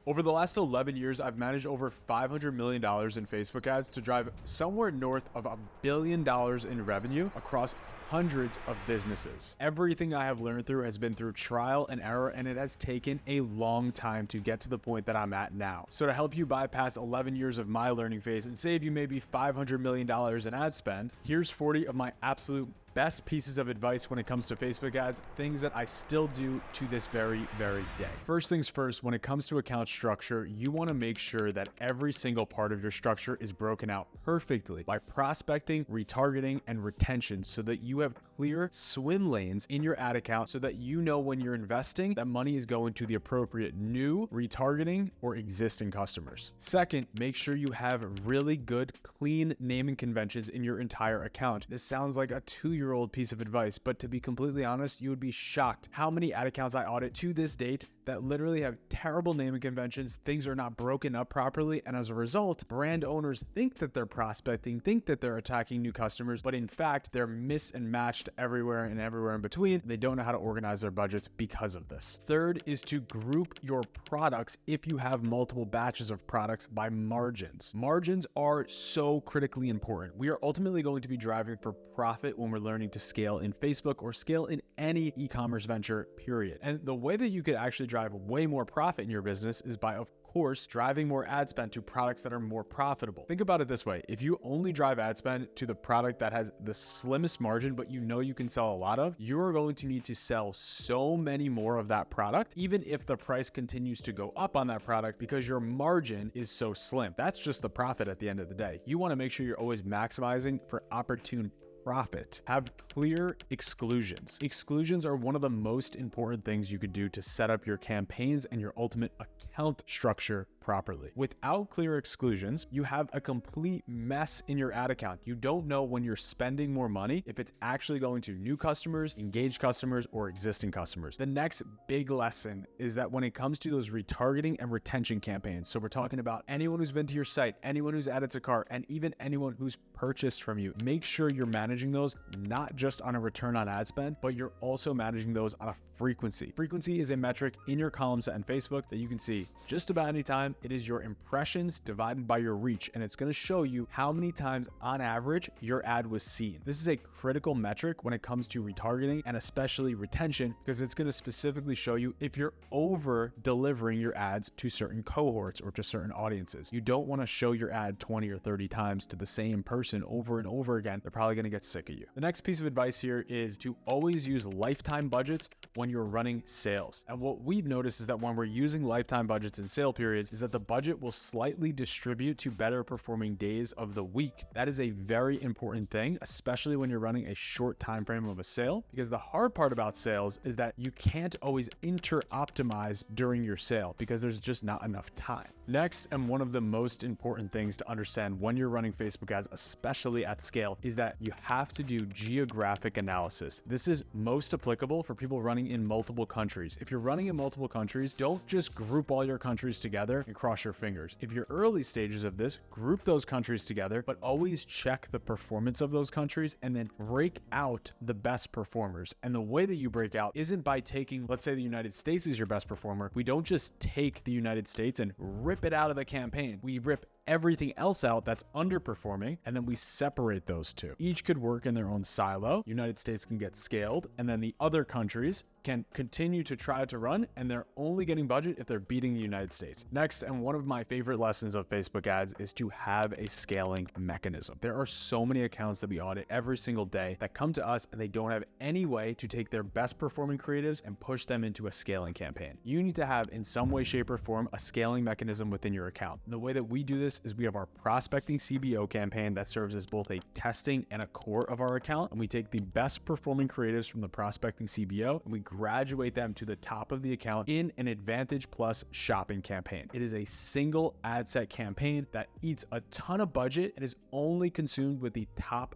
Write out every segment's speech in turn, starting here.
Over the last 11 years, I've managed over $500 million in Facebook ads to drive somewhere north of $1 billion in revenue across hundreds of businesses. Everything I have learned through has been through trial and error, and it has taken a long time to get to the point that I'm at now. So to help you bypass 11 years of my learning phase and save you maybe $500 million in ad spend, here's 40 of my absolute best pieces of advice when it comes to Facebook ads, things that I still do to this very day. First things first, when it comes to account structure, you want to make sure that every single part of your structure is broken out perfectly by prospecting, retargeting, and retention so that you have clear swim lanes in your ad account so that you know when you're investing that money is going to the appropriate new retargeting or existing customers. Second, make sure you have really good, clean naming conventions in your entire account. This sounds like a 2-year-old piece of advice, but to be completely honest, you would be shocked how many ad accounts I audit to this date that literally have terrible naming conventions. Things are not broken up properly, and as a result, brand owners think that they're prospecting, think that they're attacking new customers, but in fact, they're mix and matched everywhere in between. They don't know how to organize their budgets because of this. Third is to group your products if you have multiple batches of products by margins. Margins are so critically important. We are ultimately going to be driving for profit when we're learning to scale in Facebook or scale in any e-commerce venture, period. And the way that you could actually drive way more profit in your business is by, of course, driving more ad spend to products that are more profitable. Think about it this way. If you only drive ad spend to the product that has the slimmest margin, but you know you can sell a lot of, you are going to need to sell so many more of that product, even if the price continues to go up on that product because your margin is so slim. That's just the profit at the end of the day. You want to make sure you're always maximizing for opportune profit. Have clear exclusions. Exclusions are one of the most important things you could do to set up your campaigns and your ultimate account structure properly. Without clear exclusions, you have a complete mess in your ad account. You don't know when you're spending more money if it's actually going to new customers, engaged customers, or existing customers. The next big lesson is that when it comes to those retargeting and retention campaigns, so we're talking about anyone who's been to your site, anyone who's added to cart, and even anyone who's purchased from you, make sure you're managing those not just on a return on ad spend, but you're also managing those on a frequency. Frequency is a metric in your column set in Facebook that you can see just about any time. It is your impressions divided by your reach, and it's going to show you how many times on average your ad was seen. This is a critical metric when it comes to retargeting and especially retention, because it's going to specifically show you if you're over delivering your ads to certain cohorts or to certain audiences. You don't want to show your ad 20 or 30 times to the same person over and over again. They're probably going to get sick of you. The next piece of advice here is to always use lifetime budgets when you're running sales. And what we've noticed is that when we're using lifetime budgets in sale periods is that the budget will slightly distribute to better performing days of the week. That is a very important thing, especially when you're running a short time frame of a sale, because the hard part about sales is that you can't always optimize during your sale because there's just not enough time. Next, and one of the most important things to understand when you're running Facebook ads, especially at scale, is that you have to do geographic analysis. This is most applicable for people running in multiple countries. If you're running in multiple countries, don't just group all your countries together and cross your fingers. If you're early stages of this, group those countries together, but always check the performance of those countries and then break out the best performers. And the way that you break out isn't by taking, let's say the United States is your best performer. We don't just take the United States and rip it out of the campaign. We rip everything else out that's underperforming, and then we separate those two. Each could work in their own silo. United States can get scaled, and then the other countries can continue to try to run, and they're only getting budget if they're beating the United States. Next, and one of my favorite lessons of Facebook ads is to have a scaling mechanism. There are so many accounts that we audit every single day that come to us and they don't have any way to take their best performing creatives and push them into a scaling campaign. You need to have, in some way, shape, or form, a scaling mechanism within your account. And the way that we do this is we have our prospecting CBO campaign that serves as both a testing and a core of our account. And we take the best performing creatives from the prospecting CBO and we graduate them to the top of the account in an Advantage Plus shopping campaign. It is a single ad set campaign that eats a ton of budget and is only consumed with the top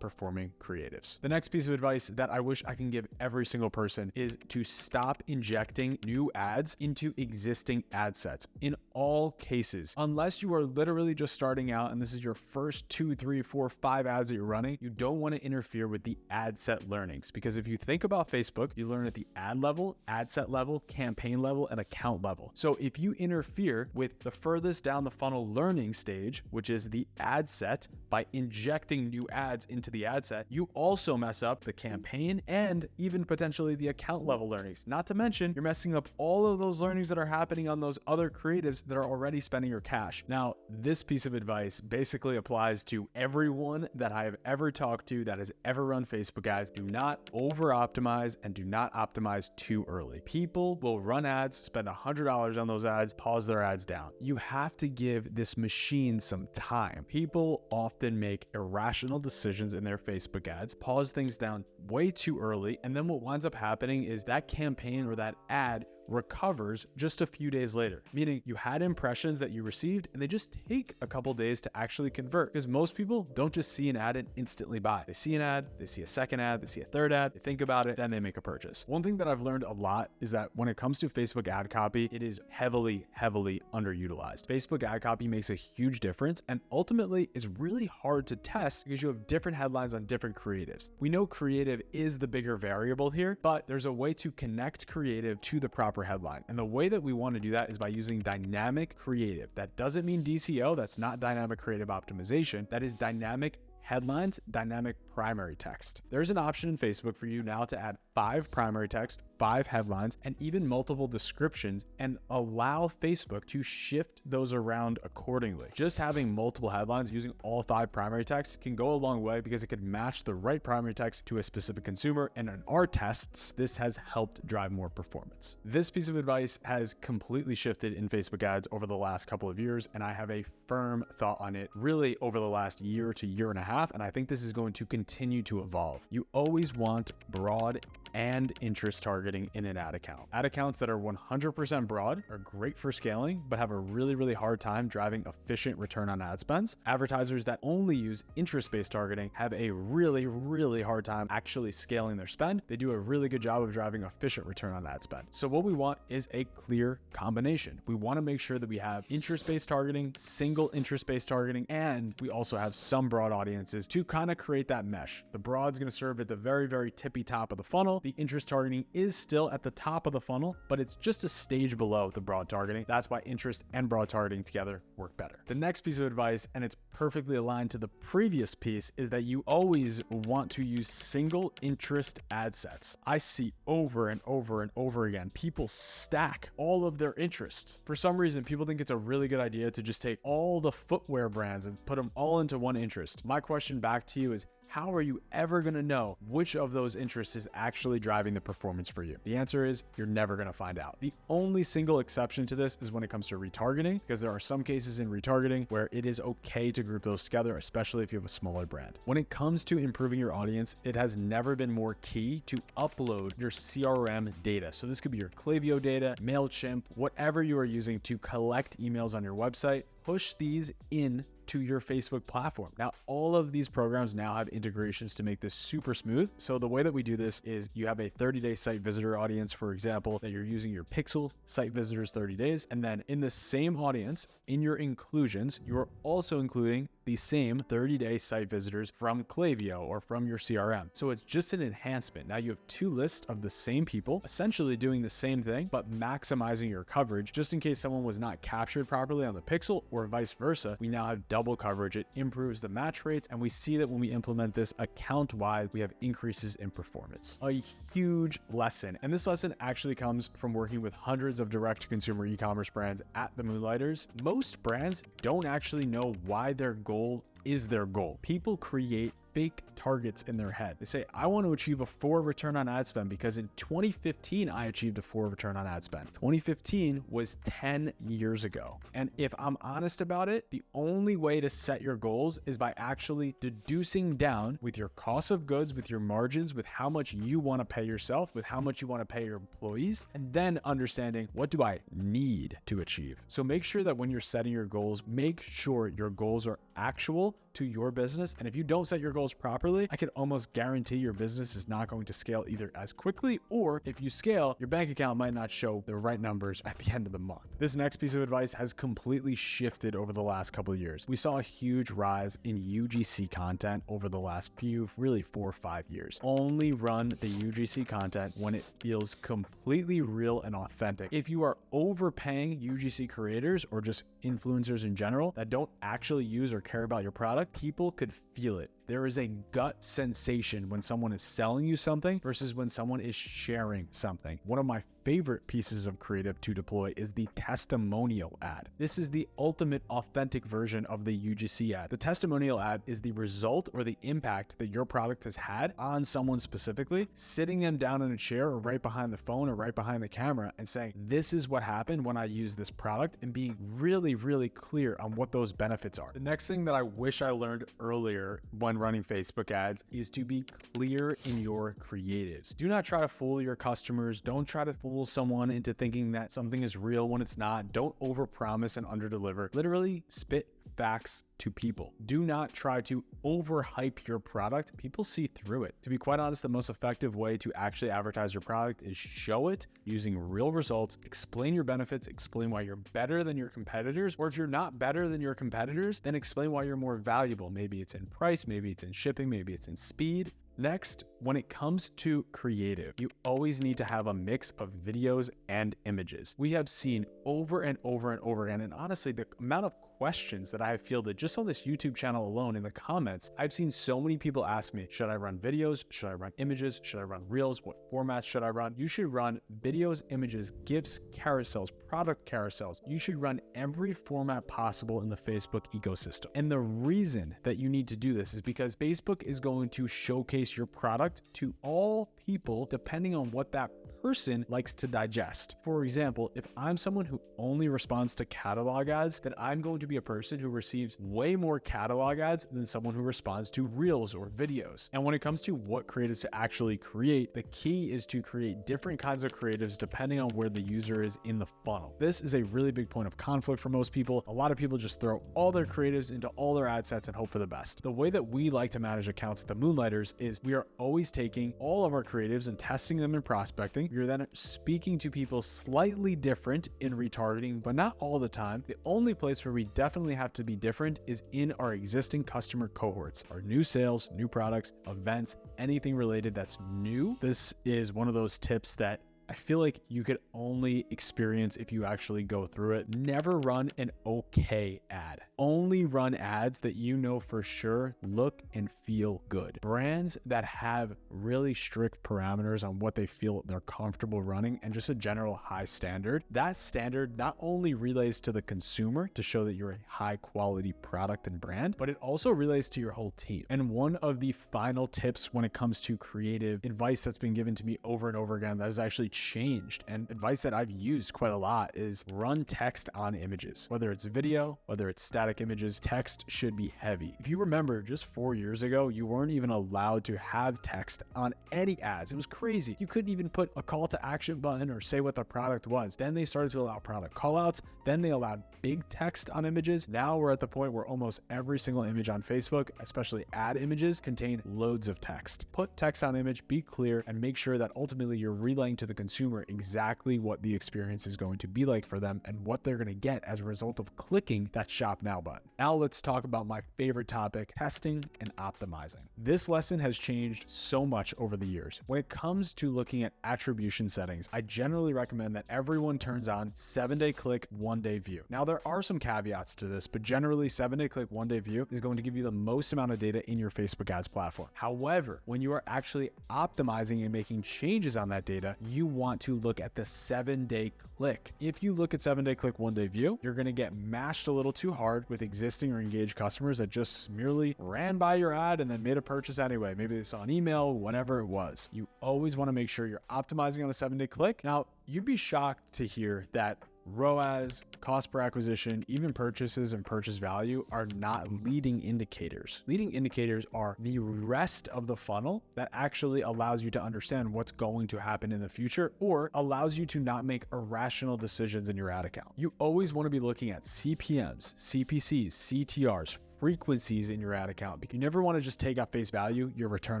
performing creatives. The next piece of advice that I wish I can give every single person is to stop injecting new ads into existing ad sets. In all cases, unless unless you are literally just starting out and this is your first 2, 3, 4, 5 ads that you're running, you don't want to interfere with the ad set learnings. Because if you think about Facebook, you learn at the ad level, ad set level, campaign level, and account level. So if you interfere with the furthest down the funnel learning stage, which is the ad set, by injecting new ads into the ad set, you also mess up the campaign and even potentially the account level learnings. Not to mention, you're messing up all of those learnings that are happening on those other creatives that are already spending your cash. Now, this piece of advice basically applies to everyone that I have ever talked to that has ever run Facebook ads. Do not over optimize and do not optimize too early. People will run ads, spend $100 on those ads, pause their ads down. You have to give this machine some time. People often make irrational decisions in their Facebook ads, pause things down way too early, and then what winds up happening is that campaign or that ad recovers just a few days later, meaning you had impressions that you received and they just take a couple days to actually convert, because most people don't just see an ad and instantly buy. They see an ad, they see a second ad, they see a third ad, they think about it, then they make a purchase. One thing that I've learned a lot is that when it comes to Facebook ad copy, it is heavily underutilized. Facebook ad copy makes a huge difference, and ultimately it's really hard to test because you have different headlines on different creatives. We know creative is the bigger variable here, but there's a way to connect creative to the proper headline. And the way that we want to do that is by using dynamic creative. That doesn't mean DCO, that's not dynamic creative optimization. That is dynamic headlines, dynamic primary text. There's an option in Facebook for you now to add 5 primary text, 5 headlines, and even multiple descriptions, and allow Facebook to shift those around accordingly. Just having multiple headlines using all 5 primary text can go a long way because it could match the right primary text to a specific consumer, and in our tests, this has helped drive more performance. This piece of advice has completely shifted in Facebook ads over the last couple of years, and I have a firm thought on it really over the last year to year and a half, and I think this is going to continue to evolve. You always want broad and interest targeting in an ad account. Ad accounts that are 100% broad are great for scaling, but have a really hard time driving efficient return on ad spends. Advertisers that only use interest-based targeting have a really hard time actually scaling their spend. They do a really good job of driving efficient return on ad spend. So what we want is a clear combination. We want to make sure that we have interest-based targeting, single interest-based targeting, and we also have some broad audiences to kind of create that mesh. The broad's going to serve at the very tippy top of the funnel. The interest targeting is still at the top of the funnel, but it's just a stage below the broad targeting. That's why interest and broad targeting together work better. The next piece of advice, and it's perfectly aligned to the previous piece, is that you always want to use single interest ad sets. I see over and over again, people stack all of their interests. For some reason, people think it's a really good idea to just take all the footwear brands and put them all into one interest. My question back to you is, how are you ever going to know which of those interests is actually driving the performance for you? The answer is you're never going to find out. The only single exception to this is when it comes to retargeting, because there are some cases in retargeting where it is okay to group those together, especially if you have a smaller brand. When it comes to improving your audience, it has never been more key to upload your CRM data. So this could be your Klaviyo data, MailChimp, whatever you are using to collect emails on your website. Push these in to your Facebook platform. Now, all of these programs now have integrations to make this super smooth. So the way that we do this is you have a 30-day site visitor audience, for example, that you're using your pixel site visitors 30 days. And then in the same audience, in your inclusions, you are also including the same 30-day site visitors from Klaviyo or from your CRM. So it's just an enhancement. Now you have 2 lists of the same people, essentially doing the same thing, but maximizing your coverage just in case someone was not captured properly on the pixel or vice versa. We now have double coverage. It improves the match rates, and we see that when we implement this account-wide, we have increases in performance. A huge lesson. And this lesson actually comes from working with hundreds of direct-to-consumer e-commerce brands at the Moonlighters. Most brands don't actually know why their goal is their goal. People create fake targets in their head. They say, I want to achieve a 4 return on ad spend because in 2015, I achieved a 4 return on ad spend. 2015 was 10 years ago. And if I'm honest about it, the only way to set your goals is by actually deducing down with your cost of goods, with your margins, with how much you want to pay yourself, with how much you want to pay your employees, and then understanding what do I need to achieve. So make sure that when you're setting your goals, make sure your goals are actual to your business. And if you don't set your goals properly, I can almost guarantee your business is not going to scale either as quickly, or if you scale, your bank account might not show the right numbers at the end of the month. This next piece of advice has completely shifted over the last couple of years. We saw a huge rise in UGC content over the last really 4 or 5 years. Only run the UGC content when it feels completely real and authentic. If you are overpaying UGC creators or just influencers in general that don't actually use or care about your product, people could feel it. There is a gut sensation when someone is selling you something versus when someone is sharing something. One of my favorite pieces of creative to deploy is the testimonial ad. This is the ultimate authentic version of the UGC ad. The testimonial ad is the result or the impact that your product has had on someone specifically, sitting them down in a chair or right behind the phone or right behind the camera and saying, this is what happened when I used this product, and being really, really clear on what those benefits are. The next thing that I wish I learned earlier when running Facebook ads is to be clear in your creatives. Do not try to fool your customers. Don't try to fool someone into thinking that something is real when it's not. Don't overpromise and underdeliver. Literally spit facts to people. Do not try to overhype your product. People see through it. To be quite honest, the most effective way to actually advertise your product is show it using real results, explain your benefits, explain why you're better than your competitors, or if you're not better than your competitors, then explain why you're more valuable. Maybe it's in price, maybe it's in shipping, maybe it's in speed. Next, when it comes to creative, you always need to have a mix of videos and images. We have seen over and over and over again, and honestly, the amount of questions that I have fielded just on this YouTube channel alone in the comments, I've seen so many people ask me, should I run videos? Should I run images? Should I run reels? What formats should I run? You should run videos, images, GIFs, carousels, product carousels. You should run every format possible in the Facebook ecosystem. And the reason that you need to do this is because Facebook is going to showcase your product to all people depending on what that person likes to digest. For example, if I'm someone who only responds to catalog ads, then I'm going to be a person who receives way more catalog ads than someone who responds to reels or videos. And when it comes to what creatives to actually create, the key is to create different kinds of creatives depending on where the user is in the funnel. This is a really big point of conflict for most people. A lot of people just throw all their creatives into all their ad sets and hope for the best. The way that we like to manage accounts at the Moonlighters is we are always taking all of our creatives and testing them in prospecting. You're then speaking to people slightly different in retargeting, but not all the time. The only place where we definitely have to be different is in our existing customer cohorts, our new sales, new products, events, anything related that's new. This is one of those tips that I feel like you could only experience if you actually go through it. Never run an okay ad. Only run ads that you know for sure look and feel good. Brands that have really strict parameters on what they feel they're comfortable running and just a general high standard, that standard not only relays to the consumer to show that you're a high quality product and brand, but it also relays to your whole team. And one of the final tips when it comes to creative advice that's been given to me over and over again that has actually changed, and advice that I've used quite a lot, is run text on images. Whether it's video, whether it's static images, text should be heavy. If you remember, just 4 years ago, you weren't even allowed to have text on any ads. It was crazy. You couldn't even put a call to action button or say what the product was. Then they started to allow product callouts. Then they allowed big text on images. Now we're at the point where almost every single image on Facebook, especially ad images, contain loads of text. Put text on image, be clear, and make sure that ultimately you're relaying to the consumer exactly what the experience is going to be like for them and what they're going to get as a result of clicking that shop now button. Now let's talk about my favorite topic, testing and optimizing. This lesson has changed so much over the years. When it comes to looking at attribution settings, I generally recommend that everyone turns on 7-day click, 1-day view. Now there are some caveats to this, but generally 7-day click, 1-day view is going to give you the most amount of data in your Facebook ads platform. However, when you are actually optimizing and making changes on that data, you want to look at the 7-day click. If you look at 7-day click, 1-day view, you're going to get mashed a little too hard with existing or engaged customers that just merely ran by your ad and then made a purchase anyway. Maybe they saw an email, whatever it was. You always want to make sure you're optimizing on a 7-day click. Now, you'd be shocked to hear that ROAS, cost per acquisition, even purchases and purchase value are not leading indicators. Leading indicators are the rest of the funnel that actually allows you to understand what's going to happen in the future or allows you to not make irrational decisions in your ad account. You always want to be looking at CPMs, CPCs, CTRs, frequencies in your ad account, because you never want to just take at face value your return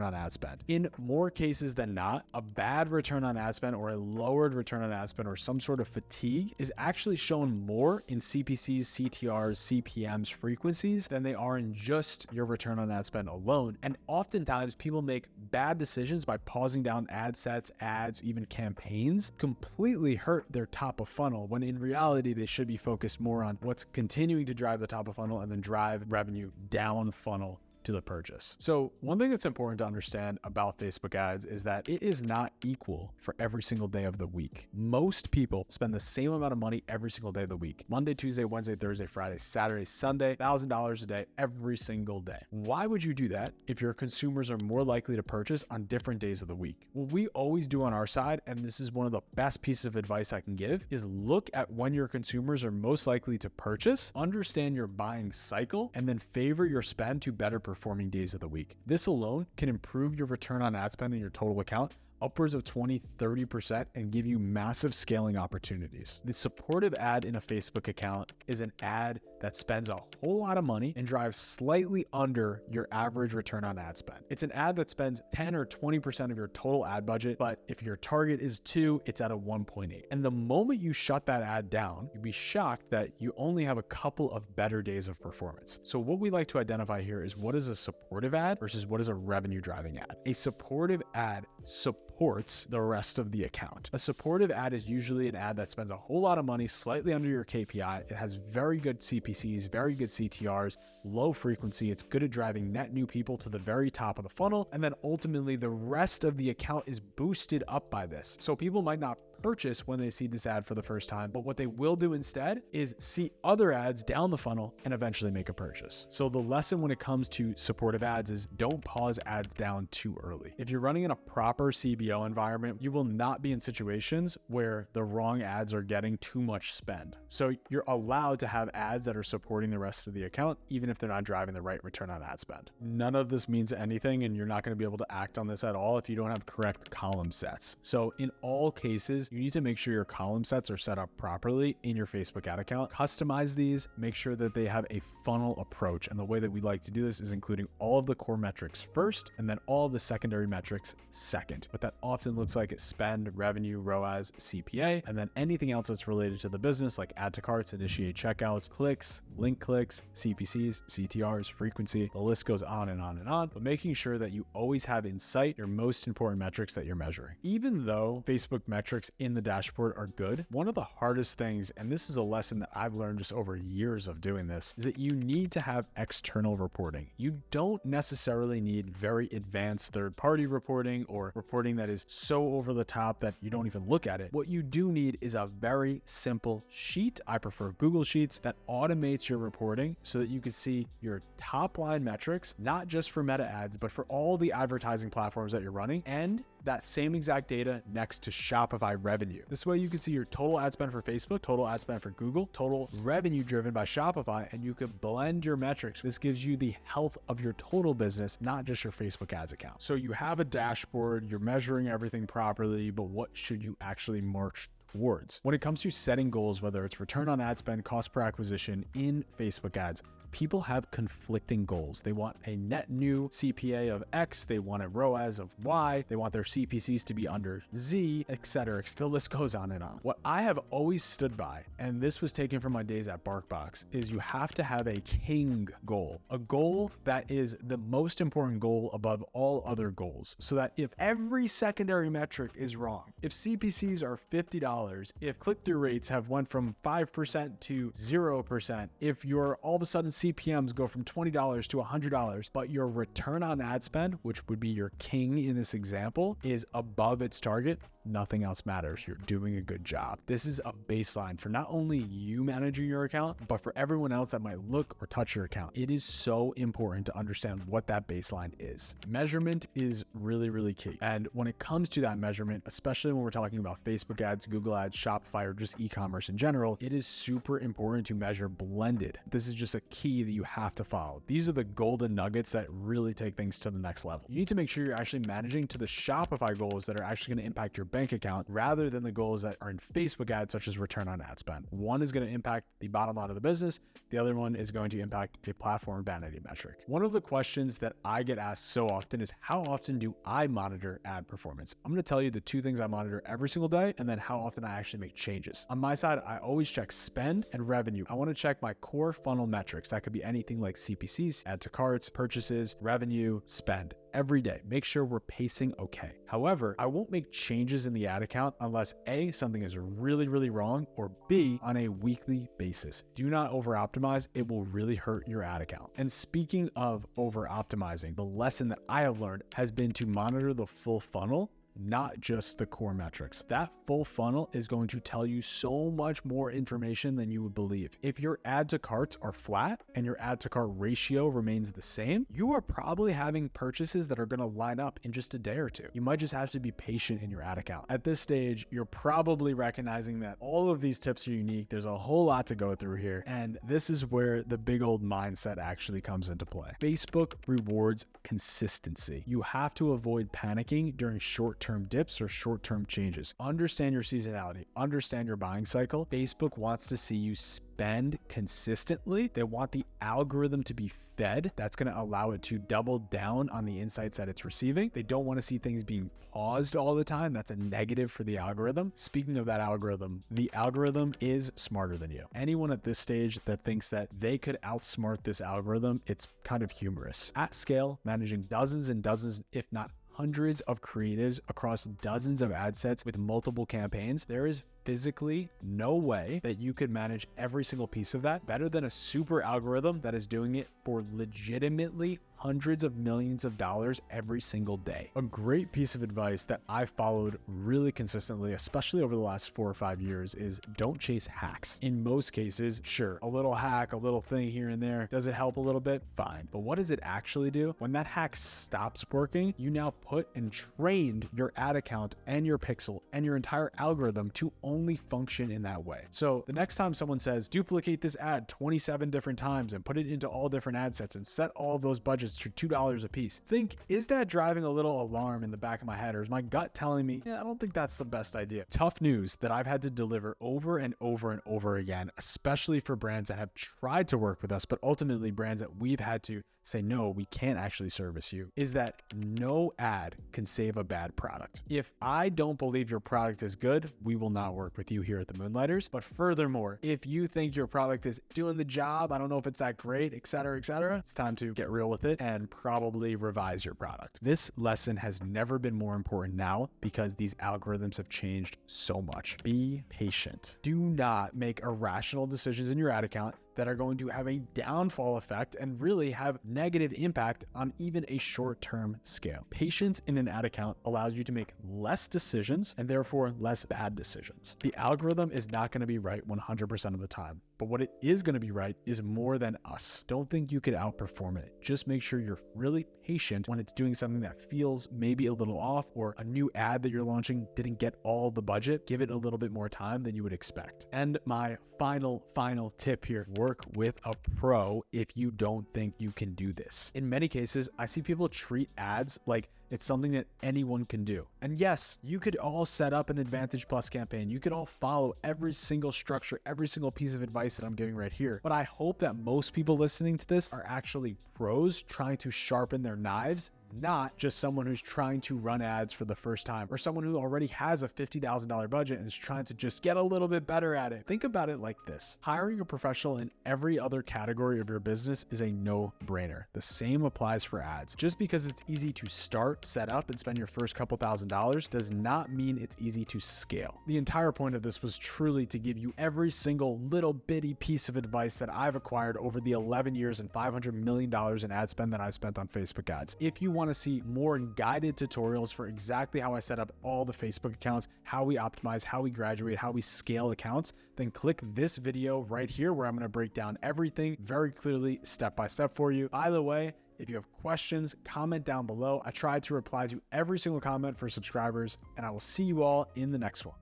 on ad spend. In more cases than not, a bad return on ad spend or a lowered return on ad spend or some sort of fatigue is actually shown more in CPCs, CTRs, CPMs, frequencies than they are in just your return on ad spend alone. And oftentimes people make bad decisions by pausing down ad sets, ads, even campaigns, completely hurt their top of funnel, when in reality they should be focused more on what's continuing to drive the top of funnel and then drive revenue down funnel to the purchase. So one thing that's important to understand about Facebook ads is that it is not equal for every single day of the week. Most people spend the same amount of money every single day of the week. Monday, Tuesday, Wednesday, Thursday, Friday, Saturday, Sunday, $1,000 a day, every single day. Why would you do that if your consumers are more likely to purchase on different days of the week? What we always do on our side, and this is one of the best pieces of advice I can give, is look at when your consumers are most likely to purchase, understand your buying cycle, and then favor your spend to better performing days of the week. This alone can improve your return on ad spend in your total account upwards of 20-30% and give you massive scaling opportunities. The supportive ad in a Facebook account is an ad that spends a whole lot of money and drives slightly under your average return on ad spend. It's an ad that spends 10 or 20% of your total ad budget, but if your target is 2, it's at a 1.8. And the moment you shut that ad down, you'd be shocked that you only have a couple of better days of performance. So what we like to identify here is what is a supportive ad versus what is a revenue driving ad. A supportive ad supports the rest of the account. A supportive ad is usually an ad that spends a whole lot of money slightly under your KPI. It has very good CPCs, very good CTRs, low frequency. It's good at driving net new people to the very top of the funnel. And then ultimately the rest of the account is boosted up by this. So people might not purchase when they see this ad for the first time, but what they will do instead is see other ads down the funnel and eventually make a purchase. So the lesson when it comes to supportive ads is don't pause ads down too early. If you're running in a proper CBO environment, you will not be in situations where the wrong ads are getting too much spend. So you're allowed to have ads that are supporting the rest of the account, even if they're not driving the right return on ad spend. None of this means anything, and you're not going to be able to act on this at all if you don't have correct column sets. So in all cases, you need to make sure your column sets are set up properly in your Facebook ad account. Customize these, make sure that they have a funnel approach. And the way that we like to do this is including all of the core metrics first, and then all of the secondary metrics second. What that often looks like is spend, revenue, ROAS, CPA, and then anything else that's related to the business, like add to carts, initiate checkouts, clicks, link clicks, CPCs, CTRs, frequency. The list goes on and on and on, but making sure that you always have in sight your most important metrics that you're measuring. Even though Facebook metrics in the dashboard are good, one of the hardest things, and this is a lesson that I've learned just over years of doing this, is that you need to have external reporting. You don't necessarily need very advanced third-party reporting or reporting that is so over the top that you don't even look at it. What you do need is a very simple sheet. I prefer Google Sheets that automates your reporting so that you can see your top line metrics, not just for meta ads, but for all the advertising platforms that you're running, and that same exact data next to Shopify revenue. This way you can see your total ad spend for Facebook, total ad spend for Google, total revenue driven by Shopify, and you can blend your metrics. This gives you the health of your total business, not just your Facebook ads account. So you have a dashboard, you're measuring everything properly, but what should you actually march towards? When it comes to setting goals, whether it's return on ad spend, cost per acquisition in Facebook ads, people have conflicting goals. They want a net new CPA of X, they want a ROAS of Y, they want their CPCs to be under Z, etc. The list goes on and on. What I have always stood by, and this was taken from my days at BarkBox, is you have to have a king goal, a goal that is the most important goal above all other goals, so that if every secondary metric is wrong, if CPCs are $50, if click-through rates have went from 5% to 0%, if you're all of a sudden CPMs go from $20 to $100, but your return on ad spend, which would be your king in this example, is above its target, nothing else matters. You're doing a good job. This is a baseline for not only you managing your account, but for everyone else that might look or touch your account. It is so important to understand what that baseline is. Measurement is really, really key. And when it comes to that measurement, especially when we're talking about Facebook ads, Google Google Ads, Shopify, or just e-commerce in general, it is super important to measure blended. This is just a key that you have to follow. These are the golden nuggets that really take things to the next level. You need to make sure you're actually managing to the Shopify goals that are actually going to impact your bank account rather than the goals that are in Facebook ads, such as return on ad spend. One is going to impact the bottom line of the business. The other one is going to impact a platform vanity metric. One of the questions that I get asked so often is, how often do I monitor ad performance? I'm going to tell you the two things I monitor every single day, and then how often I actually make changes. On my side, I always check spend and revenue. I want to check my core funnel metrics. That could be anything like CPCs, add to carts, purchases, revenue, spend. Every day, make sure we're pacing okay. However, I won't make changes in the ad account unless A, something is really, really wrong, or B, on a weekly basis. Do not over optimize. It will really hurt your ad account. And speaking of over optimizing, the lesson that I have learned has been to monitor the full funnel, not just the core metrics. That full funnel is going to tell you so much more information than you would believe. If your add to carts are flat and your add to cart ratio remains the same, you are probably having purchases that are going to line up in just a day or two. You might just have to be patient in your ad account. At this stage, you're probably recognizing that all of these tips are unique. There's a whole lot to go through here. And this is where the big old mindset actually comes into play. Facebook rewards consistency. You have to avoid panicking during short-term dips or short-term changes. Understand your seasonality, understand your buying cycle. Facebook wants to see you spend consistently. They want the algorithm to be fed. That's going to allow it to double down on the insights that it's receiving. They don't want to see things being paused all the time. That's a negative for the algorithm. Speaking of that algorithm, the algorithm is smarter than you. Anyone at this stage that thinks that they could outsmart this algorithm, it's kind of humorous. At scale, managing dozens and dozens, if not hundreds of creatives across dozens of ad sets with multiple campaigns, there is physically no way that you could manage every single piece of that better than a super algorithm that is doing it for legitimately hundreds of millions of dollars every single day. A great piece of advice that I followed really consistently, especially over the last 4 or 5 years, is don't chase hacks. In most cases, sure, a little hack, a little thing here and there, does it help a little bit? Fine. But what does it actually do? When that hack stops working, you now put and trained your ad account and your pixel and your entire algorithm to only function in that way. So the next time someone says, duplicate this ad 27 different times and put it into all different ad sets and set all of those budgets to $2 a piece, think, is that driving a little alarm in the back of my head, or is my gut telling me, I don't think that's the best idea? Tough news that I've had to deliver over and over and over again, especially for brands that have tried to work with us, but ultimately brands that we've had to say, no, we can't actually service you, is that no ad can save a bad product. If I don't believe your product is good, we will not work with you here at the Moonlighters. But furthermore, if you think your product is doing the job, I don't know if it's that great, et cetera, it's time to get real with it and probably revise your product. This lesson has never been more important now because these algorithms have changed so much. Be patient. Do not make irrational decisions in your ad account that are going to have a downfall effect and really have negative impact on even a short-term scale. Patience in an ad account allows you to make less decisions and therefore less bad decisions. The algorithm is not going to be right 100% of the time, but what it is going to be right is more than us. Don't think you could outperform it. Just make sure you're really patient when it's doing something that feels maybe a little off, or a new ad that you're launching didn't get all the budget. Give it a little bit more time than you would expect. And my final tip here, work with a pro if you don't think you can do this. In many cases, I see people treat ads like it's something that anyone can do. And yes, you could all set up an Advantage Plus campaign. You could all follow every single structure, every single piece of advice that I'm giving right here. But I hope that most people listening to this are actually pros trying to sharpen their knives, not just someone who's trying to run ads for the first time, or someone who already has a $50,000 budget and is trying to just get a little bit better at it. Think about it like this. Hiring a professional in every other category of your business is a no-brainer. The same applies for ads. Just because it's easy to start, set up, and spend your first couple $1,000s does not mean it's easy to scale. The entire point of this was truly to give you every single little bitty piece of advice that I've acquired over the 11 years and $500 million in ad spend that I've spent on Facebook ads. If you want to see more guided tutorials for exactly how I set up all the Facebook accounts, how we optimize, how we graduate, how we scale accounts, then click this video right here where I'm going to break down everything very clearly, step by step for you. By the way, if you have questions, comment down below. I try to reply to every single comment for subscribers, and I will see you all in the next one.